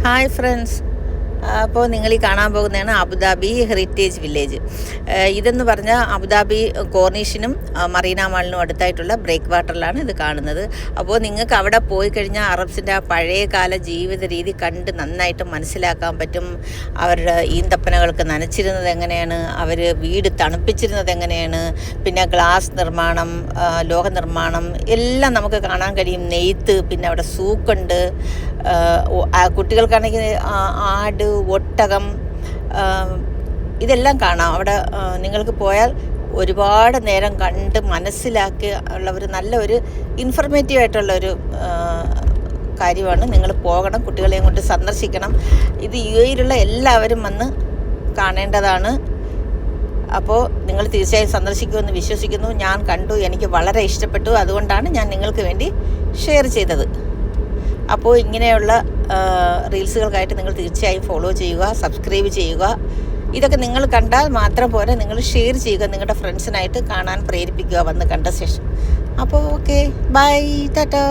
Hi friends. അപ്പോൾ നിങ്ങൾ ഈ കാണാൻ പോകുന്നതാണ് അബുദാബി ഹെറിറ്റേജ് വില്ലേജ്. ഇതെന്ന് പറഞ്ഞാൽ അബുദാബി കോർണിഷിനും മറീന മാളിനും അടുത്തായിട്ടുള്ള ബ്രേക്ക് വാട്ടറിലാണ് ഇത് കാണുന്നത്. അപ്പോൾ നിങ്ങൾക്ക് അവിടെ പോയി കഴിഞ്ഞാൽ അറബ്സിൻ്റെ ആ പഴയകാല ജീവിത രീതി കണ്ട് നന്നായിട്ട് മനസ്സിലാക്കാൻ പറ്റും. അവരുടെ ഈന്തപ്പനകൾക്ക് നനച്ചിരുന്നത് എങ്ങനെയാണ്, അവർ വീട് തണുപ്പിച്ചിരുന്നത് എങ്ങനെയാണ്, പിന്നെ ഗ്ലാസ് നിർമ്മാണം, ലോഹ നിർമ്മാണം എല്ലാം നമുക്ക് കാണാൻ കഴിയും. നെയ്ത്ത്, പിന്നെ അവിടെ സൂക്കുണ്ട്. കുട്ടികൾക്കാണെങ്കിൽ ആട്, ഒട്ടകം, ഇതെല്ലാം കാണാം. അവിടെ നിങ്ങൾക്ക് പോയാൽ ഒരുപാട് നേരം കണ്ട് മനസ്സിലാക്കി ഉള്ള ഒരു നല്ലൊരു ഇൻഫർമേറ്റീവ് ആയിട്ടുള്ളൊരു കാര്യമാണ്. നിങ്ങൾ പോകണം, കുട്ടികളെയും കൊണ്ട് സന്ദർശിക്കണം. ഇത് UAE-യിലുള്ള എല്ലാവരും വന്ന് കാണേണ്ടതാണ്. അപ്പോൾ നിങ്ങൾ തീർച്ചയായും സന്ദർശിക്കുമെന്ന് വിശ്വസിക്കുന്നു. ഞാൻ കണ്ടു, എനിക്ക് വളരെ ഇഷ്ടപ്പെട്ടു. അതുകൊണ്ടാണ് ഞാൻ നിങ്ങൾക്ക് വേണ്ടി ഷെയർ ചെയ്തത്. അപ്പോൾ ഇങ്ങനെയുള്ള റീൽസുകൾക്കായിട്ട് നിങ്ങൾ തീർച്ചയായും ഫോളോ ചെയ്യുക, സബ്സ്ക്രൈബ് ചെയ്യുക. ഇതൊക്കെ നിങ്ങൾ കണ്ടാൽ മാത്രം പോരാ, നിങ്ങൾ ഷെയർ ചെയ്യുക, നിങ്ങളുടെ ഫ്രണ്ട്സിനായിട്ട് കാണാൻ പ്രേരിപ്പിക്കുക വന്ന് കണ്ട ശേഷം. അപ്പോൾ ഓക്കെ, ബൈ, ടാറ്റാ.